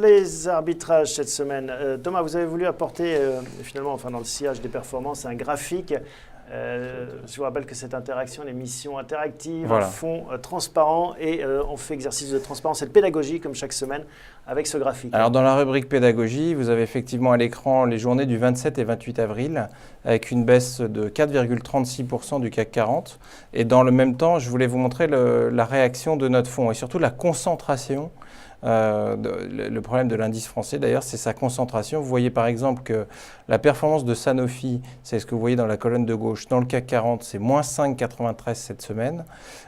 les arbitrages cette semaine. Thomas, vous avez voulu apporter, finalement, dans le sillage des performances, un graphique. Je vous rappelle que cette interaction, l'émission interactive, un fond transparent et on fait exercice de transparence et de pédagogie comme chaque semaine avec ce graphique. Alors dans la rubrique pédagogie, vous avez effectivement à l'écran les journées du 27 et 28 avril avec une baisse de 4,36% du CAC 40. Et dans le même temps, je voulais vous montrer la réaction de notre fonds et surtout la concentration. Le problème de l'indice français, d'ailleurs, c'est sa concentration. Vous voyez par exemple que la performance de Sanofi, c'est ce que vous voyez dans la colonne de gauche, dans le CAC 40, c'est moins 5,93 cette semaine.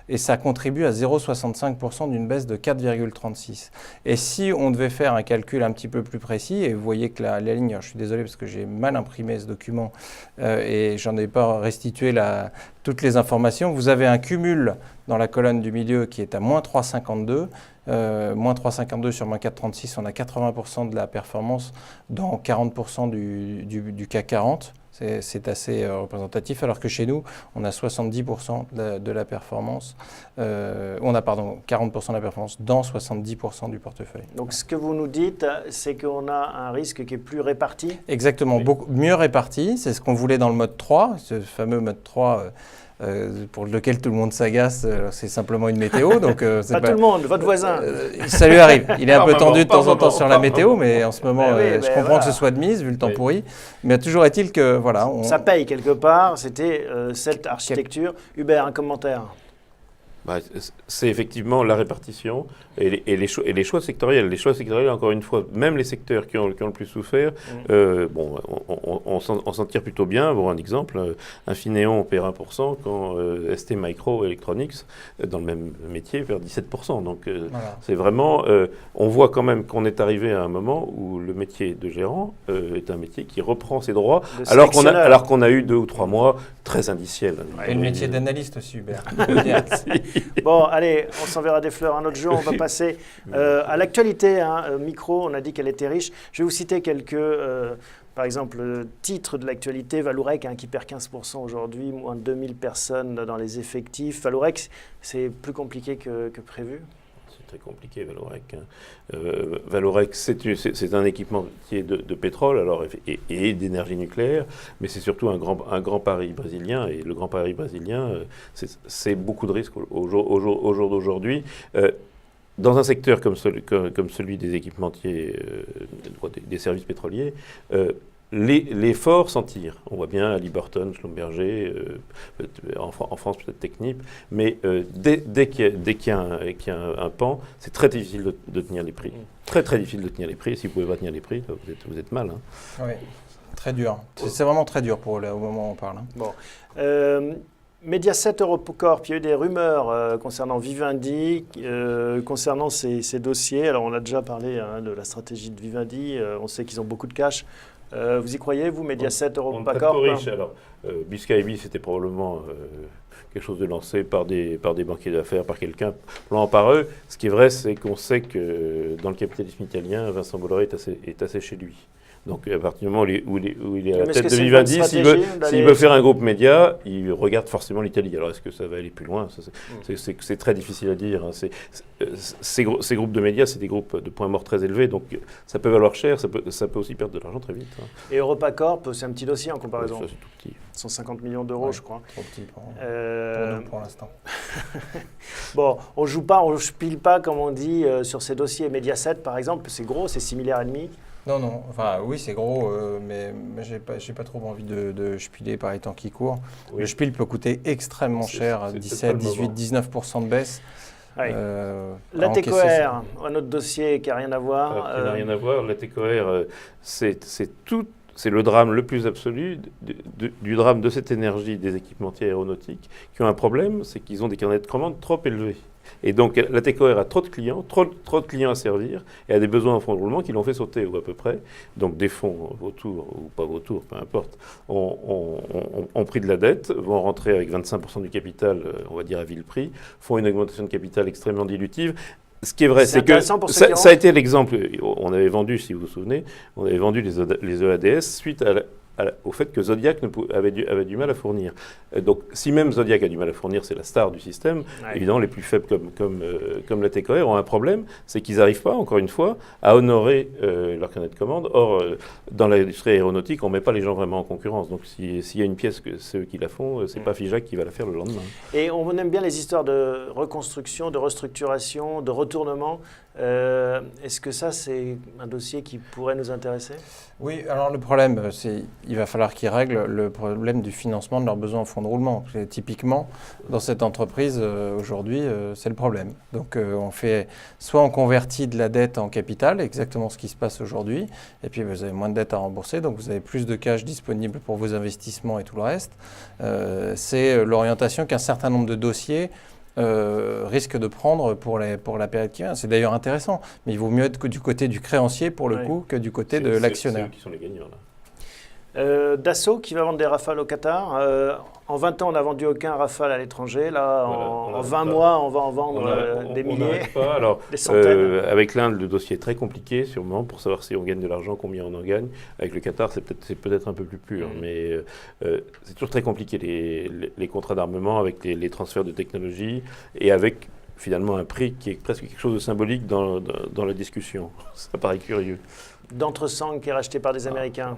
Et ça contribue à 0,65% d'une baisse de 4,36. Et si on devait faire un calcul un petit peu plus précis, et vous voyez que la ligne, alors je suis désolé parce que j'ai mal imprimé ce document et j'en ai pas restitué toutes les informations, vous avez un cumul dans la colonne du milieu qui est à moins 3,52. Moins 3,52 sur moins 4,36, on a 80% de la performance dans 40% du CAC 40. C'est assez représentatif, alors que chez nous, on a 70% de la performance. On a 40% de la performance dans 70% du portefeuille. Donc ce que vous nous dites, c'est qu'on a un risque qui est plus réparti? Exactement, beaucoup mieux réparti. C'est ce qu'on voulait dans le mode 3, ce fameux mode 3. Pour lequel tout le monde s'agace, c'est simplement une météo. Donc, pas tout le monde, votre voisin. Ça lui arrive. Il est un peu tendu de temps en temps sur la météo, mais en ce moment, je comprends que ce soit de mise, vu le temps pourri. Mais toujours est-il que, voilà. Ça paye quelque part, c'était cette architecture. Hubert, un commentaire? C'est effectivement la répartition et les choix sectoriels. Les choix sectoriels, encore une fois, même les secteurs qui ont le plus souffert, on s'en tire plutôt bien. Bon, un exemple, Infineon perd 1% quand ST Microelectronics, dans le même métier, perd 17%. Donc c'est vraiment, on voit quand même qu'on est arrivé à un moment où le métier de gérant est un métier qui reprend ses droits, alors qu'on a eu 2 ou 3 mois très indiciels. Et le métier d'analyste aussi, Hubert. Bon, allez, on s'enverra des fleurs un autre jour. On va passer à l'actualité. Micro, on a dit qu'elle était riche. Je vais vous citer quelques, par exemple, titres de l'actualité. Vallourec qui perd 15% aujourd'hui, moins de 2000 personnes dans les effectifs. Vallourec, c'est plus compliqué que prévu? Très compliqué, Vallourec. Vallourec, c'est un équipementier de pétrole et d'énergie nucléaire, mais c'est surtout un grand pari brésilien. Et le grand pari brésilien, c'est beaucoup de risques au jour d'aujourd'hui. Dans un secteur comme celui des équipementiers, des services pétroliers, l'effort s'en tire. On voit bien Halliburton, Schlumberger, en France peut-être Technip, mais dès qu'il y a un pan, c'est très difficile de tenir les prix. Très très difficile de tenir les prix. Et si vous ne pouvez pas tenir les prix, vous êtes mal. Oui, très dur. C'est vraiment très dur au moment où on parle. Bon. Mediaset Eurocorp, il y a eu des rumeurs concernant Vivendi, concernant ces dossiers. Alors on a déjà parlé de la stratégie de Vivendi, on sait qu'ils ont beaucoup de cash. Vous y croyez, vous, Mediaset Eurocorp? Alors, Biscay, c'était probablement quelque chose de lancé par des banquiers d'affaires, par quelqu'un, plan par eux. Ce qui est vrai, c'est qu'on sait que dans le capitalisme italien, Vincent Bolloré est assez chez lui. Donc, à partir du moment où il est à la tête de Vivendi, s'il veut faire un groupe média, il regarde forcément l'Italie. Alors, est-ce que ça va aller plus loin? C'est très difficile à dire. Ces groupes de médias, c'est des groupes de points morts très élevés, donc ça peut valoir cher, ça peut aussi perdre de l'argent très vite. Et Europacorp, c'est un petit dossier en comparaison. Ça, c'est tout petit. 150 millions d'euros, je crois. Trop petit pour nous, pour l'instant. Bon, on joue pas, on spile pas, comme on dit, sur ces dossiers. Mediaset, par exemple, c'est gros, c'est 6,5 milliards. Non. Enfin, oui, c'est gros, mais j'ai pas trop envie de spiler par les temps qui courent. Oui. Le spiel peut coûter extrêmement cher, 17, 18, 19% de baisse. Oui. La TECOR, un autre dossier qui n'a rien à voir. Qui n'a rien à voir. La TECOR, c'est le drame le plus absolu du drame de cette énergie des équipementiers aéronautiques qui ont un problème, c'est qu'ils ont des carnets de commandes trop élevés. Et donc la TECOR a trop de clients à servir et a des besoins en fonds de roulement qui l'ont fait sauter ou à peu près. Donc des fonds vautours ou pas vautours, peu importe, ont pris de la dette, vont rentrer avec 25% du capital, on va dire à vil prix, font une augmentation de capital extrêmement dilutive. Ce qui est vrai, c'est que ça a été l'exemple. On avait vendu, si vous vous souvenez, on avait vendu les EADS suite au fait que Zodiac avait du mal à fournir. Donc, si même Zodiac a du mal à fournir, c'est la star du système, évidemment, les plus faibles comme la TKR ont un problème, c'est qu'ils n'arrivent pas, encore une fois, à honorer leur carnet de commande. Or, dans l'industrie aéronautique, on ne met pas les gens vraiment en concurrence. Donc, s'il y a une pièce, que c'est eux qui la font, c'est pas Figeac qui va la faire le lendemain. Et on aime bien les histoires de reconstruction, de restructuration, de retournement. Est-ce que ça, c'est un dossier qui pourrait nous intéresser ? Oui, alors le problème, c'est qu'il va falloir qu'ils règlent le problème du financement de leurs besoins en fonds de roulement. Typiquement, dans cette entreprise, aujourd'hui, c'est le problème. Donc, soit on convertit de la dette en capital, exactement ce qui se passe aujourd'hui, et puis vous avez moins de dettes à rembourser, donc vous avez plus de cash disponible pour vos investissements et tout le reste. C'est l'orientation qu'un certain nombre de dossiers risque de prendre pour la période qui vient. C'est d'ailleurs intéressant, mais il vaut mieux être du côté du créancier pour le coup que du côté de l'actionnaire. C'est eux qui sont les gagnants là. Dassault qui va vendre des Rafales au Qatar. En 20 ans, on n'a vendu aucun Rafale à l'étranger. Là, en 20 mois, on va en vendre des milliers, pas. Alors, des centaines. Avec l'Inde, le dossier est très compliqué, sûrement, pour savoir si on gagne de l'argent, combien on en gagne. Avec le Qatar, c'est peut-être un peu plus pur. Mais c'est toujours très compliqué, les contrats d'armement, avec les transferts de technologie et avec finalement un prix qui est presque quelque chose de symbolique dans la discussion. Ça paraît curieux. D'Entresang qui est racheté par des Américains.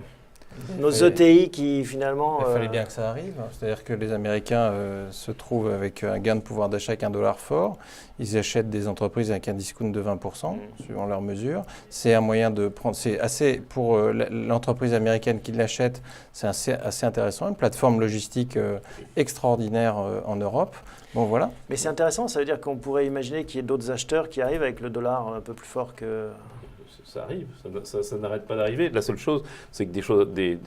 Nos ETI qui finalement... Il fallait bien que ça arrive. C'est-à-dire que les Américains se trouvent avec un gain de pouvoir d'achat avec $1 fort. Ils achètent des entreprises avec un discount de 20%, suivant leurs mesures. C'est un moyen de prendre... C'est assez, pour l'entreprise américaine qui l'achète, c'est assez intéressant. Une plateforme logistique extraordinaire en Europe. Bon, voilà. Mais c'est intéressant, ça veut dire qu'on pourrait imaginer qu'il y ait d'autres acheteurs qui arrivent avec le dollar un peu plus fort que... Ça arrive, ça n'arrête pas d'arriver. La seule chose, c'est que des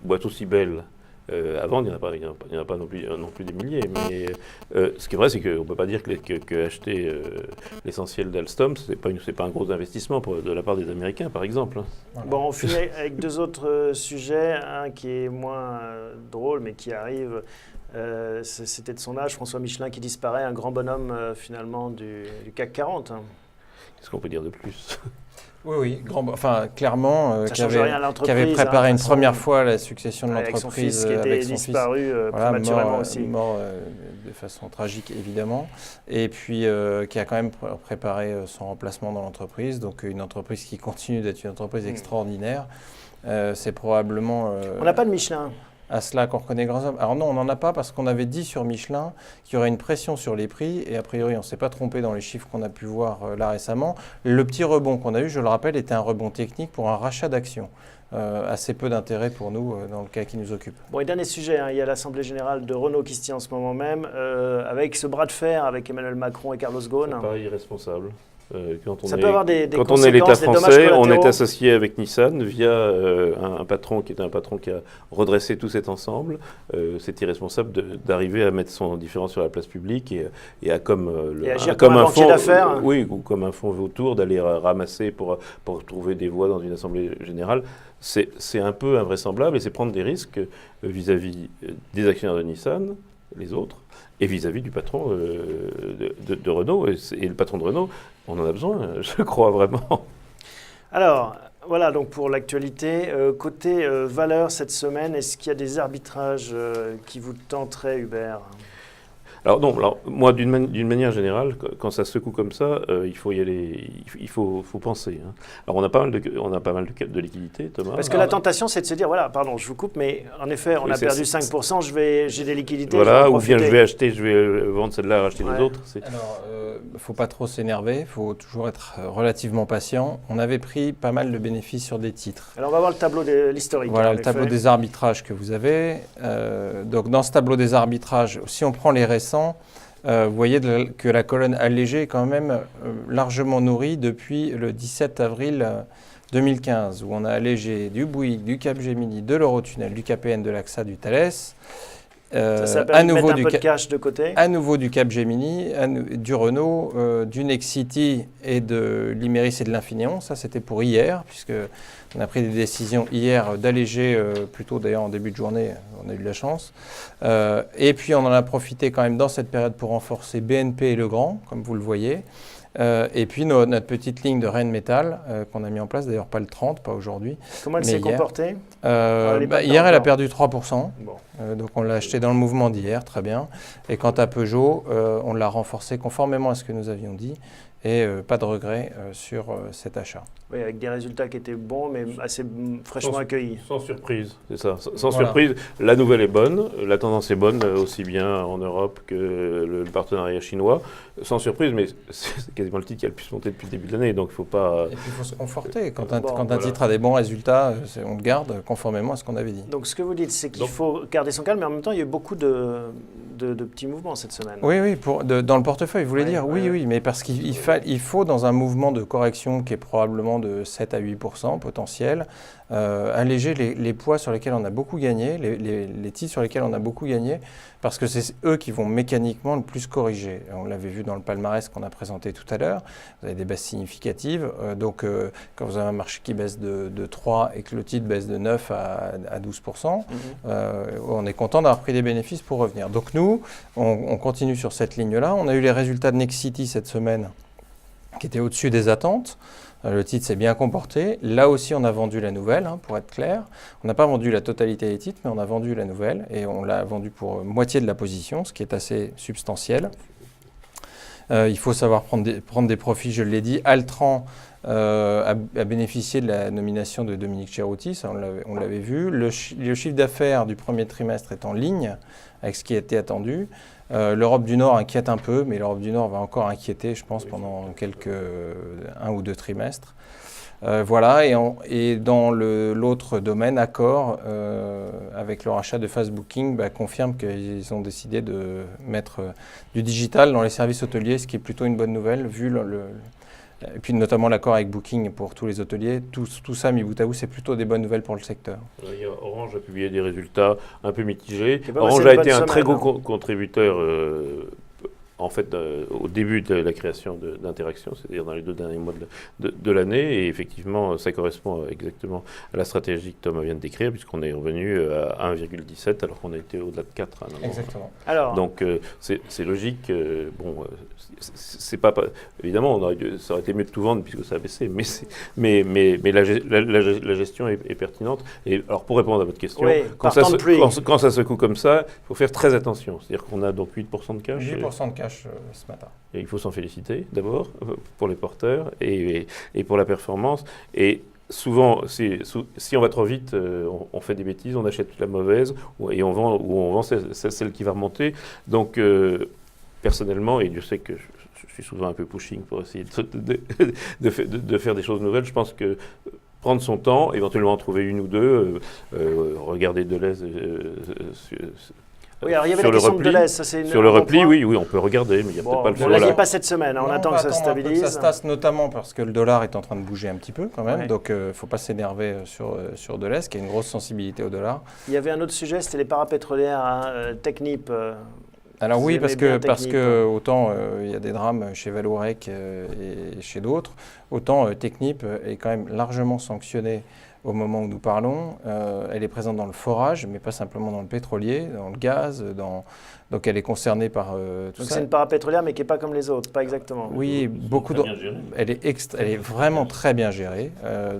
boîtes aussi belles à vendre, il n'y en a pas non plus des milliers. Mais ce qui est vrai, c'est qu'on ne peut pas dire que acheter l'essentiel d'Alstom, ce n'est pas un gros investissement de la part des Américains, par exemple. Voilà. Bon, on finit avec deux autres sujets. Un qui est moins drôle, mais qui arrive. C'était de son âge, François Michelin qui disparaît, un grand bonhomme finalement du CAC 40. Qu'est-ce qu'on peut dire de plus ? Oui, clairement, qui avait préparé une première fois la succession de l'entreprise avec son fils qui était disparu prématurément aussi. Mort de façon tragique, évidemment, et puis qui a quand même préparé son remplacement dans l'entreprise, donc une entreprise qui continue d'être une entreprise extraordinaire. C'est probablement... On n'a pas de Michelin. À cela qu'on reconnaît grands hommes. Alors non, on n'en a pas parce qu'on avait dit sur Michelin qu'il y aurait une pression sur les prix et a priori on ne s'est pas trompé dans les chiffres qu'on a pu voir là récemment. Le petit rebond qu'on a eu, je le rappelle, était un rebond technique pour un rachat d'actions. Assez peu d'intérêt pour nous dans le cas qui nous occupe. Bon, et dernier sujet, il y a l'Assemblée Générale de Renault qui se tient en ce moment même, avec ce bras de fer avec Emmanuel Macron et Carlos Ghosn. Ça paraît irresponsable. Quand on est l'État français, on est associé avec Nissan via un patron qui est un patron qui a redressé tout cet ensemble. C'est irresponsable d'arriver à mettre son différend sur la place publique et à comme un fonds d'affaires. Oui, ou comme un fonds vautour d'aller ramasser pour trouver des voix dans une assemblée générale. C'est un peu invraisemblable et c'est prendre des risques vis-à-vis des actionnaires de Nissan, les autres, et vis-à-vis du patron de Renault. Et le patron de Renault, on en a besoin, je crois vraiment. Alors, voilà donc pour l'actualité. Côté valeur cette semaine, est-ce qu'il y a des arbitrages qui vous tenteraient, Hubert ? Alors non, moi d'une manière générale, quand ça secoue comme ça, il faut y aller, il faut penser. Hein. Alors on a pas mal de liquidités, Thomas. Parce que la tentation, c'est de se dire, voilà, pardon, je vous coupe, mais en effet, on a perdu 5%, j'ai des liquidités. Voilà, ou bien je vais vendre celle-là, racheter les autres. Alors, il ne faut pas trop s'énerver, il faut toujours être relativement patient. On avait pris pas mal de bénéfices sur des titres. Alors on va voir le tableau de l'historique. Voilà, le tableau des arbitrages que vous avez. Donc dans ce tableau des arbitrages, si on prend les récents, vous voyez que la colonne allégée est quand même largement nourrie depuis le 17 avril 2015, où on a allégé du Bouygues, du Capgemini, de l'Eurotunnel, du KPN, de l'AXA, du Thales. À nouveau du cash de côté. À nouveau du Capgemini, du Renault, du Nexity et de l'Imeris et de l'Infineon. Ça, c'était pour hier, puisque on a pris des décisions hier d'alléger, plutôt d'ailleurs en début de journée, on a eu de la chance. Et puis, on en a profité quand même dans cette période pour renforcer BNP et Legrand, comme vous le voyez. Et puis notre petite ligne de Rheinmetall qu'on a mis en place, d'ailleurs pas le 30, pas aujourd'hui. Comment elle mais s'est hier. comportée? Hier, elle a perdu 3%. Bon. Donc on l'a acheté dans le mouvement d'hier, très bien. Et quant à Peugeot, on l'a renforcé conformément à ce que nous avions dit. Et pas de regret sur cet achat. Oui, avec des résultats qui étaient bons, mais assez fraîchement accueillis. Sans surprise, c'est ça. Sans surprise, la nouvelle est bonne, la tendance est bonne, aussi bien en Europe que le partenariat chinois. Sans surprise, mais c'est quasiment le titre qui a le plus monté depuis le début de l'année, donc il ne faut pas... Et puis il faut se conforter. Quand un titre a des bons résultats, on le garde conformément à ce qu'on avait dit. Donc ce que vous dites, c'est qu'il faut garder son calme, mais en même temps, il y a eu beaucoup de petits mouvements cette semaine. Oui, dans le portefeuille, vous voulez dire ? Oui, mais parce qu'il faut, dans un mouvement de correction qui est probablement de 7 à 8% potentiel, alléger les poids sur lesquels on a beaucoup gagné, les titres sur lesquels on a beaucoup gagné, parce que c'est eux qui vont mécaniquement le plus corriger. On l'avait vu dans le palmarès qu'on a présenté tout à l'heure, vous avez des baisses significatives, donc quand vous avez un marché qui baisse de 3 et que le titre baisse de 9 à 12%, on est content d'avoir pris des bénéfices pour revenir. Donc nous, on continue sur cette ligne-là. On a eu les résultats de Nexity cette semaine qui étaient au-dessus des attentes. Le titre s'est bien comporté. Là aussi, on a vendu la nouvelle, pour être clair. On n'a pas vendu la totalité des titres, mais on a vendu la nouvelle et on l'a vendu pour moitié de la position, ce qui est assez substantiel. Il faut savoir prendre des profits, je l'ai dit. Altran a bénéficié de la nomination de Dominique Cerutti, ça on l'avait vu. Le chiffre d'affaires du premier trimestre est en ligne avec ce qui était attendu. L'Europe du Nord inquiète un peu, mais l'Europe du Nord va encore inquiéter, je pense, pendant un ou deux trimestres. Voilà, et dans l'autre domaine, Accor, avec le rachat de Fast Booking, confirme qu'ils ont décidé de mettre du digital dans les services hôteliers, ce qui est plutôt une bonne nouvelle, vu et puis notamment l'accord avec Booking pour tous les hôteliers. Tout ça, mis bout à bout, c'est plutôt des bonnes nouvelles pour le secteur. Orange a publié des résultats un peu mitigés. Bon, Orange a été un très gros contributeur en fait, au début de la création d'Interaction, c'est-à-dire dans les 2 derniers mois de l'année. Et effectivement, ça correspond exactement à la stratégie que Thomas vient de décrire, puisqu'on est revenu à 1,17 alors qu'on a été au-delà de 4. Exactement. Alors, donc, c'est logique. C'est pas évidemment, ça aurait été mieux de tout vendre puisque ça a baissé, mais la gestion est pertinente. Et alors, pour répondre à votre question, quand ça secoue comme ça, il faut faire très attention. C'est-à-dire qu'on a donc 8% de cash. 8% de cash ce matin. Et il faut s'en féliciter d'abord pour les porteurs et pour la performance. Et souvent, si on va trop vite, on fait des bêtises, on achète la mauvaise et on vend celle qui va remonter. Donc, personnellement, et Dieu sait que je suis souvent un peu pushing pour essayer de faire des choses nouvelles, je pense que prendre son temps, éventuellement en trouver une ou deux, regarder Deleuze oui, alors il y avait la question de Deleuze, ça c'est sur le repli, oui, on peut regarder, mais il n'y a peut-être pas le choix. On ne l'a pas cette semaine, on attend que ça se stabilise. Ça se tasse notamment parce que le dollar est en train de bouger un petit peu quand même, donc il ne faut pas s'énerver sur Deleuze, qui a une grosse sensibilité au dollar. Il y avait un autre sujet, c'était les parapétrolières, Technip. Alors oui, parce que autant il y a des drames chez Vallourec et chez d'autres, autant Technip est quand même largement sanctionné au moment où nous parlons. Elle est présente dans le forage, mais pas simplement dans le pétrolier, dans le gaz, donc elle est concernée par tout ça. Donc c'est une parapétrolière, mais qui n'est pas comme les autres, pas exactement. Oui, elle est vraiment très bien gérée,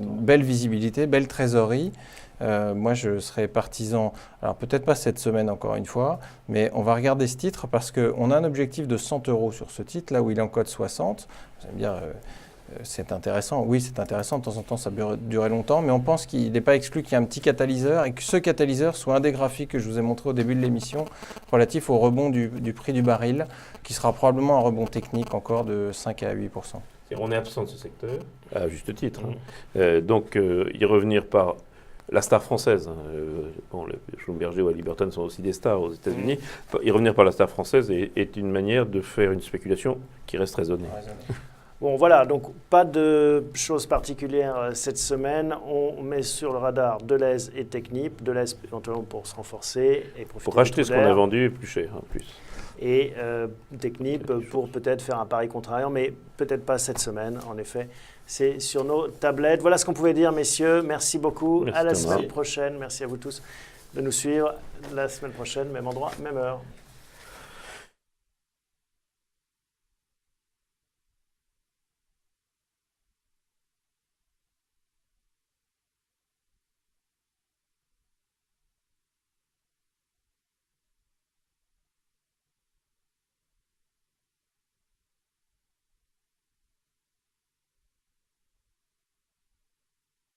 belle visibilité, belle trésorerie. Moi, je serais partisan, alors peut-être pas cette semaine encore une fois, mais on va regarder ce titre parce qu'on a un objectif de 100 € sur ce titre, là où il est en code 60. Vous allez me dire, c'est intéressant. Oui, c'est intéressant, de temps en temps, ça peut durer longtemps, mais on pense qu'il n'est pas exclu qu'il y ait un petit catalyseur et que ce catalyseur soit un des graphiques que je vous ai montré au début de l'émission relatif au rebond du prix du baril, qui sera probablement un rebond technique encore de 5 à 8%. On est absent de ce secteur, à juste titre. Donc, y revenir par la star française, Schlumberger ou Halliburton sont aussi des stars aux États-Unis. Y revenir par la star française est une manière de faire une spéculation qui reste raisonnée. Bon, voilà, donc pas de choses particulières cette semaine. On met sur le radar Deleuze et Technip. Deleuze éventuellement pour se renforcer et profiter. Pour racheter ce qu'on a vendu plus cher, en plus. Et Technip pour peut-être faire un pari contrariant, mais peut-être pas cette semaine, en effet. C'est sur nos tablettes. Voilà ce qu'on pouvait dire, messieurs. Merci beaucoup. Merci à la Thomas. semaine prochaine. Merci à vous tous de nous suivre la semaine prochaine, même endroit, même heure.